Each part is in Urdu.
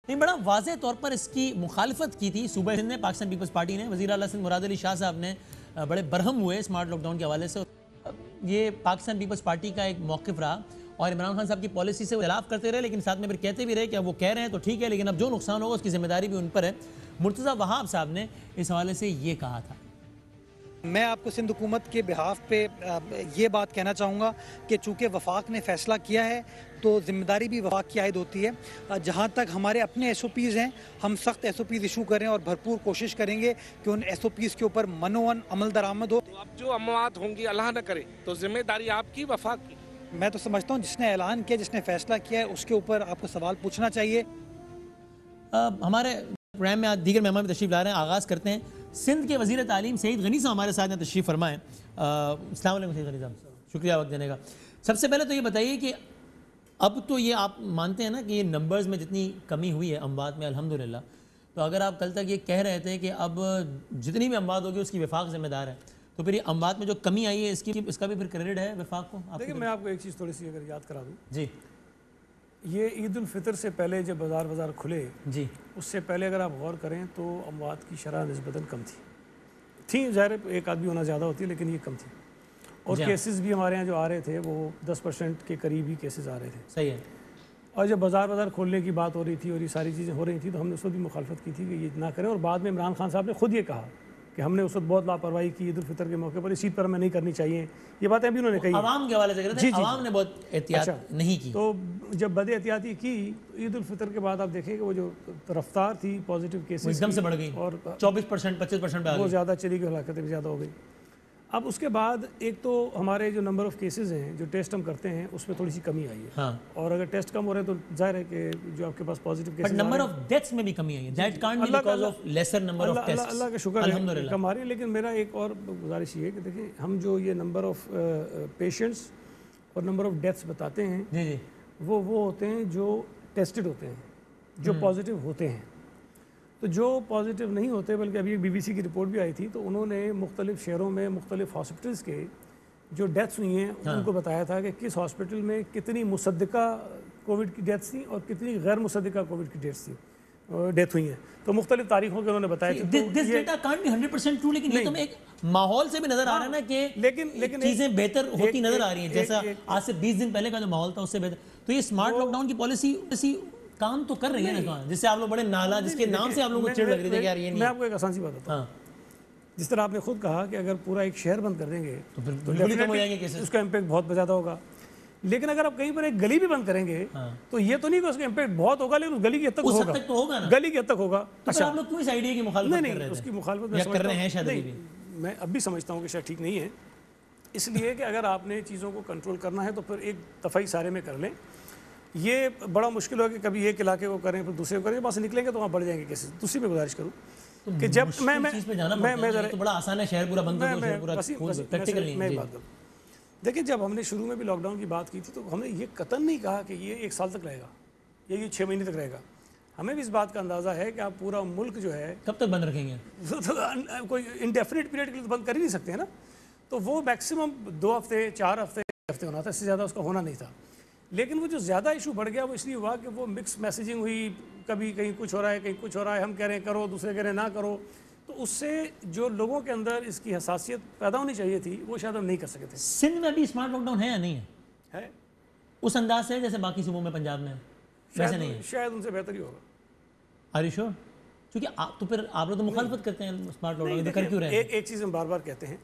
نہیں بڑا واضح طور پر اس کی مخالفت کی تھی صوبہ سندھ نے، پاکستان پیپلز پارٹی نے. وزیر اعلیٰ سندھ مراد علی شاہ صاحب نے بڑے برہم ہوئے اسمارٹ لاک ڈاؤن کے حوالے سے. یہ پاکستان پیپلز پارٹی کا ایک موقف رہا اور عمران خان صاحب کی پالیسی سے وہ خلاف کرتے رہے، لیکن ساتھ میں پھر کہتے بھی رہے کہ اب وہ کہہ رہے ہیں تو ٹھیک ہے، لیکن اب جو نقصان ہوگا اس کی ذمہ داری بھی ان پر ہے. مرتضیٰ وہاب صاحب نے اس حوالے سے یہ کہا تھا. میں آپ کو سندھ حکومت کے بحاف پہ یہ بات کہنا چاہوں گا کہ چونکہ وفاق نے فیصلہ کیا ہے تو ذمہ داری بھی وفاق کی عائد ہوتی ہے. جہاں تک ہمارے اپنے ایس او پیز ہیں، ہم سخت ایس او پیز ایشو کریں اور بھرپور کوشش کریں گے کہ ان ایس او پیز کے اوپر منوعن عمل درآمد ہو. اب جو اموات ہوں گی اللہ نہ کرے تو ذمہ داری آپ کی، وفاق کی. میں تو سمجھتا ہوں جس نے اعلان کیا، جس نے فیصلہ کیا ہے، اس کے اوپر آپ کو سوال پوچھنا چاہیے. ہمارے پروگرام میں آج دیگر مہمان بھی تشریف لا رہے ہیں. آغاز کرتے ہیں. سندھ کے وزیر تعلیم سعید غنی صاحب ہمارے ساتھ تشریف فرمائیں. السلام علیکم سعید غنی صاحب، شکریہ وقت دینے کا. سب سے پہلے تو یہ بتائیے کہ اب تو یہ آپ مانتے ہیں نا کہ یہ نمبرز میں جتنی کمی ہوئی ہے اموات میں الحمدللہ، تو اگر آپ کل تک یہ کہہ رہے تھے کہ اب جتنی بھی اموات ہوگی اس کی وفاق ذمہ دار ہے، تو پھر یہ اموات میں جو کمی آئی ہے اس کا بھی پھر کریڈٹ ہے وفاق کو؟ دیکھیں میں آپ کو ایک چیز تھوڑی سی اگر یاد کرا دوں. جی. یہ عید الفطر سے پہلے جب بازار کھلے، جی، اس سے پہلے اگر آپ غور کریں تو اموات کی شرح نسبتاً کم تھی. ظاہر ایک آدمی ہونا زیادہ ہوتی ہے لیکن یہ کم تھی. اور کیسز بھی ہمارے یہاں جو آ رہے تھے وہ 10% کے قریب ہی کیسز آ رہے تھے. صحیح ہے. اور جب بازار کھولنے کی بات ہو رہی تھی اور یہ ساری چیزیں ہو رہی تھیں تو ہم نے اس وقت بھی مخالفت کی تھی کہ یہ نہ کریں. اور بعد میں عمران خان صاحب نے خود یہ کہا کہ ہم نے اس وقت بہت لاپرواہی کی عید الفطر کے موقع پر، اس چیز پر ہمیں نہیں کرنی چاہیے. یہ باتیں بھی انہوں نے کہی. عوام کے حوالے سے کہتے ہیں عوام نے بہت احتیاط نہیں کی. تو جب بد احتیاطی کی عید الفطر کے بعد آپ دیکھیں کہ وہ جو رفتار تھی پازیٹیو کیسز ایک دم سے بڑھ گئی اور 24% 25% پہ آ گئی. وہ زیادہ چلی گئی، ہلاکتیں بھی زیادہ ہو گئی. اب اس کے بعد ایک تو ہمارے جو نمبر آف کیسز ہیں جو ٹیسٹ ہم کرتے ہیں اس میں تھوڑی سی کمی آئی ہے. اور اگر ٹیسٹ کم ہو رہے ہیں تو ظاہر ہے کہ جو آپ کے پاس positive cases number of deaths میں بھی کمی آئی ہے. That can't be because of lesser number of tests. اللہ کا شکر ہے کم آ رہی ہے. لیکن میرا ایک اور گزارش یہ ہے کہ دیکھیں ہم جو یہ نمبر آف پیشنٹس اور نمبر آف ڈیتھس بتاتے ہیں وہ ہوتے ہیں جو ٹیسٹڈ ہوتے ہیں، جو پازیٹیو ہوتے ہیں. تو جو پازیٹیو نہیں ہوتے، بلکہ ابھی بی بی سی کی رپورٹ بھی آئی تھی تو انہوں نے مختلف شہروں میں مختلف ہاسپٹلس کے جو ڈیتھس ہوئی ہیں ان کو بتایا تھا کہ کس ہاسپٹل میں کتنی مصدقہ کووڈ کی ڈیتھس تھیں اور کتنی غیر مصدقہ کووڈ کی ڈیتھ ہوئی ہیں. تو مختلف تاریخوں کے انہوں نے بتایا. This data can't be 100% true, لیکن یہ تو ایک ماحول سے بھی نظر آ رہا ہے نا کہ لیکن چیزیں بہتر ہوتی نظر آ رہی ہیں. جیسا آج سے 20 دن پہلے کا جو ماحول تھا اس سے بہتر. تو یہ اسمارٹ لاک ڈاؤن کی پالیسی کام تو کر رہی ہے نا، جس سے آپ لوگ بڑے نالا، جس کے نام سے آپ لوگوں کو چڑ لگ رہی تھی کہ یار یہ نہیں. میں آپ کو ایک آسان سی بات بتاتا ہوں. جس طرح آپ نے خود کہا کہ اگر پورا ایک شہر بند کر دیں گے تو اس کا امپیکٹ بہت زیادہ ہوگا. لیکن اگر آپ کہیں پر ایک گلی بھی بند کریں گے تو یہ تو نہیں کہ اس کا امپیکٹ بہت ہوگا، لیکن اس گلی کی حد تک ہوگا. گلی کی حد تک ہوگا. اچھا، آپ لوگ کیوں اس آئیڈیا کی مخالفت کر رہے ہیں؟ اس کی مخالفت کر رہے ہیں شاید میں اب بھی سمجھتا ہوں کہ شاید ٹھیک نہیں ہے. اس لیے کہ اگر آپ نے چیزوں کو کنٹرول کرنا ہے تو پھر ایک دفعی سارے میں کر لیں. یہ بڑا مشکل ہوگا کہ کبھی ایک علاقے کو کریں پھر دوسرے کو کریں، وہاں سے نکلیں گے تو وہاں بڑھ جائیں گے کیسز. دوسری میں گزارش کروں کہ جب میں بڑا آسان ہے شہر پورا بند کر دو، پریکٹیکل نہیں. دیکھیں جب ہم نے شروع میں بھی لاک ڈاؤن کی بات کی تھی تو ہم نے یہ قطعاً نہیں کہا کہ یہ 1 سال تک رہے گا یا یہ 6 مہینے تک رہے گا. ہمیں بھی اس بات کا اندازہ ہے کہ آپ پورا ملک جو ہے کب تک بند رکھیں گے؟ کوئی انڈیفینٹ پیریڈ کے لیے بند کر ہی نہیں سکتے ہیں نا. تو وہ میکسیمم 2 ہفتے 4 ہفتے ہونا تھا، اس سے زیادہ اس کا ہونا نہیں تھا. لیکن وہ جو زیادہ ایشو بڑھ گیا وہ اس لیے ہوا کہ وہ مکس میسیجنگ ہوئی. کبھی کہیں کچھ ہو رہا ہے، کہیں کچھ ہو رہا ہے، ہم کہہ رہے ہیں کرو، دوسرے کہہ رہے ہیں نہ کرو. تو اس سے جو لوگوں کے اندر اس کی حساسیت پیدا ہونی چاہیے تھی وہ شاید ہم نہیں کر سکے تھے. سندھ میں ابھی اسمارٹ لاک ڈاؤن ہے یا نہیں ہے؟ اس انداز سے جیسے باقی صوبوں میں پنجاب میں ویسے نہیں ہے؟ شاید ان سے بہتر ہی ہوگا. Are you sure? کیونکہ تو پھر آپ لوگ تو مخالفت کرتے ہیں اسمارٹ لاک ڈاؤن، کر کیوں رہے ہیں؟ ایک چیز ہم بار بار کہتے ہیں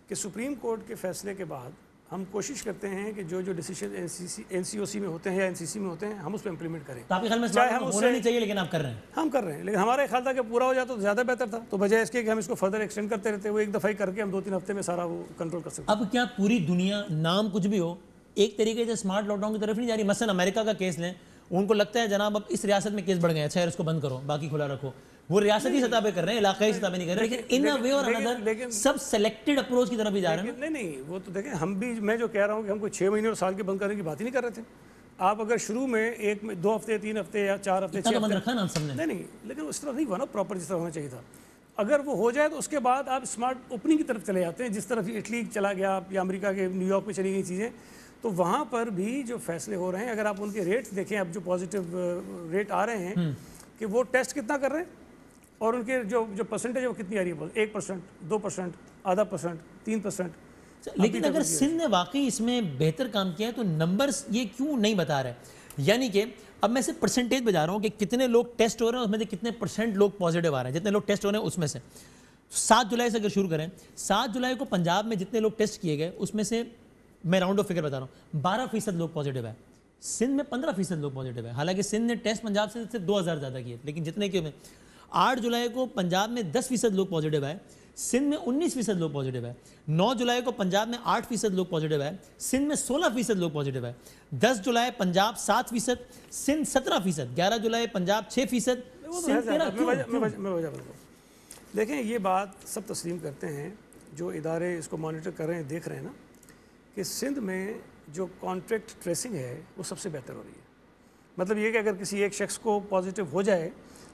کہ سپریم کورٹ کے فیصلے کے بعد ہم کوشش کرتے ہیں کہ جو ڈیسیشن این سی او سی میں ہوتے ہیں یا این سی سی میں ہوتے ہیں ہم اس پہ امپلیمنٹ کریں. تو آپ کے خیال میں چاہے ہم ہونا نہیں چاہیے لیکن آپ کر رہے ہیں؟ ہم کر رہے ہیں، لیکن ہمارا خیال تھا کہ پورا ہو جاتا تو زیادہ بہتر تھا. تو بجائے اس کے کہ ہم اس کو فردر ایکسٹینڈ کرتے رہتے، وہ ایک دفعہ ہی کر کے ہم 2-3 ہفتے میں سارا وہ کنٹرول کر سکتے. اب کیا پوری دنیا نام کچھ بھی ہو ایک طریقے سے اسمارٹ لاک ڈاؤن کی طرف نہیں جا رہی؟ مثلا امریکہ کا کیس لیں، ان کو لگتا ہے جناب اب اس ریاست میں کیس بڑھ گئے، اچھا یار اس کو بند کرو باقی کھلا رکھو. وہ ریاستی سطح پہ کر رہے ہیں، علاقائی سطح پہ نہیں کر رہے، لیکن ان اے وے اور انادر سب سلیکٹڈ اپروچ کی طرف ہی جا رہے ہیں. نہیں وہ تو دیکھیں ہم بھی، میں جو کہہ رہا ہوں کہ ہم کوئی 6 مہینے اور سال کے بند کرنے کی بات ہی نہیں کر رہے تھے. آپ اگر شروع میں 2 ہفتے 3 ہفتے یا 4 ہفتے 6 بند رکھا نا سب نے. نہیں لیکن اس طرح نہیں ہوا نا پراپر جس طرح ہونا چاہیے تھا. اگر وہ ہو جائے تو اس کے بعد آپ اسمارٹ اوپننگ کی طرف چلے جاتے ہیں، جس طرف اٹلی چلا گیا یا امریکہ کے نیو یارک میں چلی گئی چیزیں. تو وہاں پر بھی جو فیصلے ہو رہے ہیں اگر آپ ان کے ریٹس دیکھیں، اب جو پازیٹیو ریٹ آ رہے ہیں کہ وہ ٹیسٹ کتنا کر رہے ہیں اور ان کے جو پرسنٹیج ہے وہ کتنی آ رہی ہے، 1%، 2%، آدھا %، 3%. لیکن اگر سندھ نے واقعی اس میں بہتر کام کیا ہے تو نمبرز یہ کیوں نہیں بتا رہے؟ یعنی کہ اب میں سے پرسنٹیج بتا رہا ہوں کہ کتنے لوگ ٹیسٹ ہو رہے ہیں، اس میں سے کتنے % لوگ پازیٹیو آ رہے ہیں، جتنے لوگ ٹیسٹ ہو رہے ہیں اس میں سے 7 جولائی سے اگر شروع کریں، 7 جولائی کو پنجاب میں جتنے لوگ ٹیسٹ کیے گئے اس میں سے میں راؤنڈ آف فگر بتا رہا ہوں 12% لوگ پازیٹیو ہے، سندھ میں 15% لوگ پازیٹیو ہے. حالانکہ سندھ نے ٹیسٹ پنجاب سے 2000 زیادہ کیے، لیکن جتنے کیوں میں 8 جولائی کو پنجاب میں 10% لوگ پازیٹیو ہے، سندھ میں 19% لوگ پازیٹیو ہے. 9 جولائی کو پنجاب میں 8% لوگ پازیٹیو ہے، سندھ میں 16% لوگ پازیٹیو ہے. 10 جولائی پنجاب 7%، سندھ 17%. 11 جولائی پنجاب 6%. دیکھیں یہ بات سب تسلیم کرتے ہیں جو ادارے اس کو مانیٹر کر رہے ہیں، دیکھ رہے ہیں نا کہ سندھ میں جو کانٹیکٹ ٹریسنگ ہے وہ سب سے بہتر ہو رہی ہے. مطلب یہ کہ اگر کسی ایک شخص کو پازیٹیو ہو جائے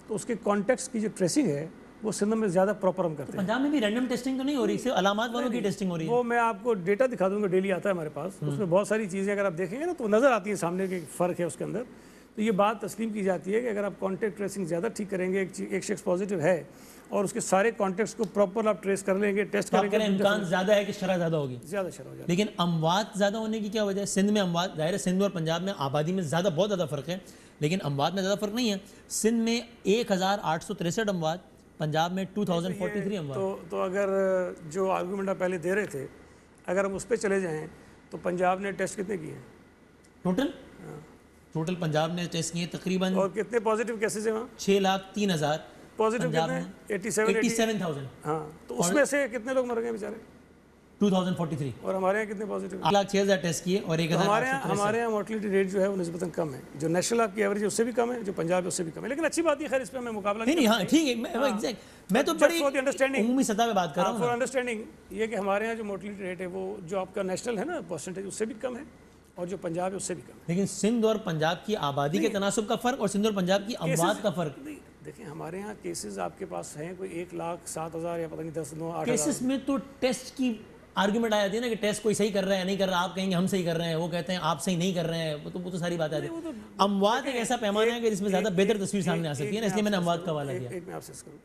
تو اس کے کانٹیکٹس کی جو ٹریسنگ ہے وہ سندھ میں زیادہ پراپر ہم کرتے ہیں. پنجاب میں بھی رینڈم ٹیسٹنگ تو نہیں ہو رہی، صرف علامات والوں کی ٹیسٹنگ ہو رہی ہے. وہ میں آپ کو ڈیٹا دکھا دوں گا، ڈیلی آتا ہے ہمارے پاس، اس میں بہت ساری چیزیں اگر آپ دیکھیں گے نا تو نظر آتی ہیں سامنے کہ فرق ہے اس کے اندر. تو یہ بات تسلیم کی جاتی ہے کہ اگر آپ کانٹیکٹ ٹریسنگ زیادہ ٹھیک کریں گے، ایک شخص پازیٹیو ہے اور اس کے سارے کانٹیکٹس کو پراپر آپ ٹریس کر لیں گے، ٹیسٹ کریں گے، امکان زیادہ ہے کہ شرح زیادہ ہوگی، زیادہ شرح ہو جائے. لیکن اموات زیادہ ہونے کی کیا وجہ ہے؟ سندھ میں اموات، ظاہر ہے سندھ اور پنجاب میں آبادی میں بہت زیادہ فرق ہے، لیکن اموات میں زیادہ فرق نہیں ہے. سندھ میں 1863 اموات، پنجاب میں 2043 اموات. تو اگر جو آرگومنٹ آپ پہلے دے رہے تھے اگر ہم اس پہ چلے جائیں تو پنجاب نے ٹیسٹ کتنے کیے ہیں ٹوٹل پنجاب نے ٹیسٹ کیے تقریباً، اور کتنے پازیٹیو کیسز ہیں وہاں؟ 6,03,000. پازیٹیو کتنے؟ 87,000. ہاں، تو اس میں سے کتنے لوگ مر گئے بیچارے؟ 2043. اور ہمارے یہاں کتنے پازیٹیو؟ 1,06,000 ٹیسٹ کیے اور ہمارے یہاں مورٹیلیٹی ریٹ جو ہے وہ نسبتاً کم ہے، جو نیشنل آپ کی ایوریج ہے اس سے بھی کم ہے، جو پنجاب ہے اس سے بھی کم ہے. لیکن اچھی بات ہے، خیر اس پہ میں مقابلہ نہیں. ہاں ٹھیک ہے، میں تو بڑی عمومی سطح پہ بات کر رہا ہوں. فور انڈرسٹینڈنگ یہ کہ ہمارے یہاں جو مورٹیلیٹی ریٹ ہے وہ جو آپ کا نیشنل ہے نا پرسنٹیج اس سے بھی کم ہے اور جو پنجاب ہے اس سے بھی کم ہے. لیکن سندھ اور پنجاب کی آبادی کے تناسب کا فرق اور سندھ اور پنجاب کی اموات کا فرق. دیکھیں ہمارے یہاں کیسز آپ کے پاس ہیں کوئی 1,07,000 یا پتہ نہیں 10,9,8,000 کیسز میں تو ٹیسٹ کی آرگیومنٹ آ جاتی ہے نا کہ ٹیسٹ کوئی صحیح کر رہا ہے نہیں کر رہا، آپ کہیں گے ہم صحیح کر رہے ہیں، وہ کہتے ہیں آپ صحیح نہیں کر رہے ہیں، وہ تو ساری بات آتی ہے. اموات ایک ایسا پیمانہ ہے کہ جس میں زیادہ بہتر تصویر سامنے آ سکتی ہے نا، اس لیے میں نے اموات کا حوالہ دیا. ایک میں آپ سے کروں،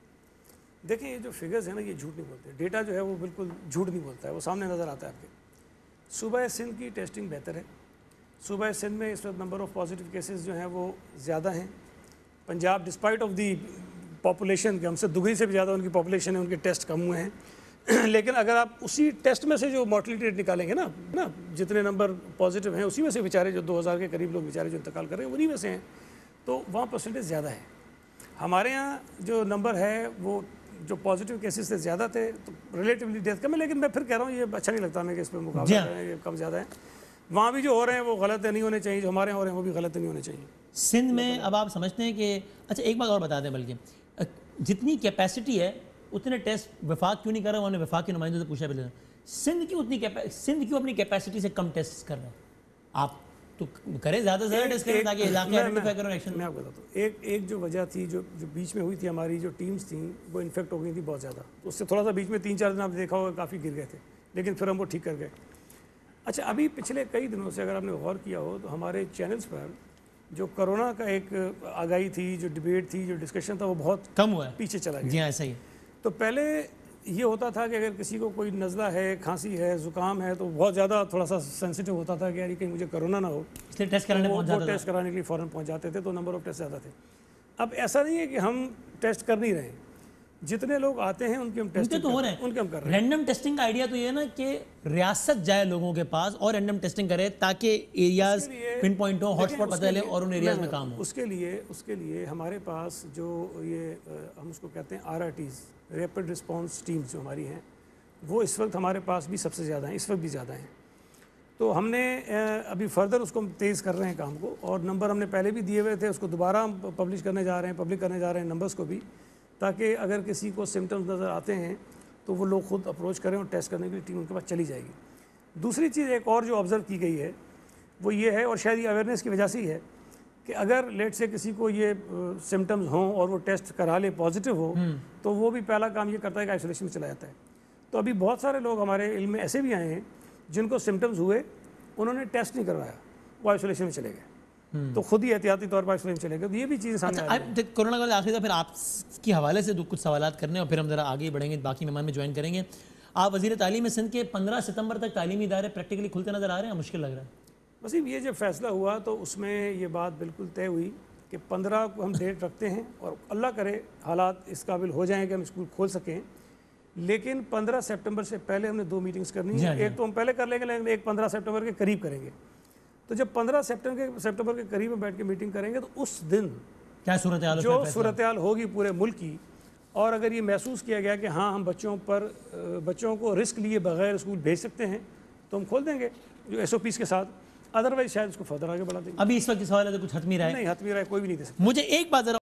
دیکھیں یہ جو فگرز ہیں نا یہ جھوٹ نہیں بولتے، ڈیٹا جو ہے وہ بالکل جھوٹ نہیں بولتا ہے، وہ سامنے نظر آتا ہے آپ کے. صوبہ سندھ کی ٹیسٹنگ بہتر ہے، صوبہ سندھ میں اس وقت نمبر آف پازیٹیو کیسز جو ہیں وہ زیادہ ہیں. Punjab despite of the population کہ ہم سے دگنی سے بھی زیادہ ان کی پاپولیشن ہے، ان کے ٹیسٹ کم ہوئے ہیں. لیکن اگر آپ اسی ٹیسٹ میں سے جو مورٹیلیٹی ریٹ نکالیں گے نا جتنے نمبر پازیٹیو ہیں اسی میں سے بیچارے جو 2,000 کے قریب لوگ بیچارے جو انتقال کر رہے ہیں انہی میں سے ہیں، تو وہاں پرسنٹیج زیادہ ہے. ہمارے یہاں جو نمبر ہے وہ جو پازیٹیو کیسز سے زیادہ تھے تو ریلیٹیولی ڈیتھ کم ہے. لیکن میں پھر کہہ رہا ہوں یہ اچھا نہیں لگتا ہمیں کہ اس پہ مقابلہ کریں، یہ کم زیادہ ہے. وہاں بھی جو ہو رہے ہیں وہ غلط نہیں ہونے چاہیے، جو ہمارے یہاں ہو رہے ہیں وہ بھی غلط نہیں ہونے چاہیے. سندھ میں اب آپ سمجھتے ہیں کہ اچھا ایک بات اور بتا دیں، بلکہ جتنی کیپیسٹی ہے اتنے ٹیسٹ وفاق کیوں نہیں کر رہا؟ انہوں نے وفاق کے نمائندوں سے پوچھا پہلے، سندھ کیوں اپنی کیپیسٹی سے کم ٹیسٹ کر رہے ہیں؟ آپ تو کریں زیادہ سے زیادہ ٹیسٹ کریں تاکہ علاقے آئیڈینٹیفائی کریں ایکشن. میں آپ کو بتاتا ہوں ایک جو وجہ تھی جو بیچ میں ہوئی تھی، ہماری جو ٹیمز تھیں وہ انفیکٹ ہو گئی تھی بہت زیادہ. اس سے تھوڑا سا بیچ میں 3-4 دن آپ نے دیکھا ہوگا کافی گر گئے تھے، لیکن پھر ہم وہ ٹھیک کر گئے. اچھا ابھی پچھلے کئی دنوں سے اگر آپ نے غور کیا ہو تو ہمارے چینلز پر جو کرونا کا ایک آگاہی تھی، جو ڈبیٹ تھی، جو ڈسکشن تھا وہ بہت کم ہوا ہے، پیچھے چلا گیا. جی ہاں ایسا ہی. تو پہلے یہ ہوتا تھا کہ اگر کسی کو کوئی نزلہ ہے، کھانسی ہے، زکام ہے تو بہت زیادہ تھوڑا سا سینسیٹیو ہوتا تھا کہ یار کہیں مجھے کرونا نہ ہو، اس لیے ٹیسٹ کرانے پہنچ جاتا تھا. ٹیسٹ کرانے کے لیے فوراً پہنچ جاتے تھے تو نمبر آف ٹیسٹ زیادہ تھے. اب ایسا نہیں ہے کہ ہم ٹیسٹ کر نہیں رہے ہیں، جتنے لوگ آتے ہیں ان کے ہم ٹیسٹ تو ہو رہے ہیں. ان کے ہم کر رہے ہیں. رینڈم ٹیسٹنگ کا آئیڈیا تو یہ ہے نا کہ ریاست جائے لوگوں کے پاس اور رینڈم ٹیسٹنگ کرے تاکہ ایریاز پن پوائنٹ ہو، ہاٹ اسپاٹ پتہ چلے اور ان ایریاز میں کام ہو. اس کے لیے ہمارے پاس جو یہ ہم اس کو کہتے ہیں RRTs، ریپڈ رسپانس ٹیمز جو ہماری ہیں وہ اس وقت ہمارے پاس بھی سب سے زیادہ ہیں، اس وقت بھی زیادہ ہیں. تو ہم نے ابھی فردر اس کو تیز کر رہے ہیں کام کو، اور نمبر ہم نے پہلے بھی دیے ہوئے تھے، اس کو دوبارہ ہم پبلک کرنے جا رہے ہیں نمبرز کو بھی، تاکہ اگر کسی کو سمٹمز نظر آتے ہیں تو وہ لوگ خود اپروچ کریں اور ٹیسٹ کرنے کے لیے ٹیم ان کے پاس چلی جائے گی. دوسری چیز ایک اور جو آبزرو کی گئی ہے وہ یہ ہے، اور شاید یہ اویئرنیس کی وجہ سے ہی ہے، کہ اگر لیٹ سے کسی کو یہ سمٹمز ہوں اور وہ ٹیسٹ کرا لے پازیٹیو ہو تو وہ بھی پہلا کام یہ کرتا ہے کہ آئسولیشن میں چلا جاتا ہے. تو ابھی بہت سارے لوگ ہمارے علم میں ایسے بھی آئے ہیں جن کو سمٹمز ہوئے، انہوں نے ٹیسٹ نہیں کروایا، وہ آئسولیشن میں چلے گئے. تو خود ہی احتیاطی طور پر آئسولیشن چلے گا. تو یہ بھی چیزیں سامنے آ رہی ہیں. کورونا کا آخری پھر آپ کے حوالے سے کچھ سوالات کرنے اور پھر ہم ذرا آگے بڑھیں گے, باقی مہمان میں جوائن کریں گے. آپ وزیر تعلیم سندھ کے 15 ستمبر تک تعلیمی ادارے پریکٹیکلی کھلتے نظر آ رہے ہیں, مشکل لگ رہا ہے؟ وسیم, یہ جب فیصلہ ہوا تو اس میں یہ بات بالکل طے ہوئی کہ 15 کو ہم ڈیٹ رکھتے ہیں, اور اللہ کرے حالات اس قابل ہو جائیں کہ ہم اسکول کھول سکیں. لیکن 15 سپٹمبر سے پہلے ہم نے 2 میٹنگز کرنی ہیں. ایک تو ہم پہلے کر لیں گے, لیکن ایک 15 سپٹمبر کے قریب کریں گے. تو جب 15 سپٹمبر کے قریب بیٹھ کے میٹنگ کریں گے تو اس دن کیا صورتحال جو صورتحال ہوگی پورے ملک کی, اور اگر یہ محسوس کیا گیا کہ ہاں ہم بچوں کو رسک لیے بغیر اسکول بھیج سکتے ہیں تو ہم کھول دیں گے جو SOPs کے ساتھ. ادروائز شاید اس کو فردر آگے بڑھا دیں گے. ابھی اس وقت اس حوالے سے کچھ حتمی رائے نہیں, حتمی رائے کوئی بھی نہیں دے سکتا. مجھے ایک بات ذرا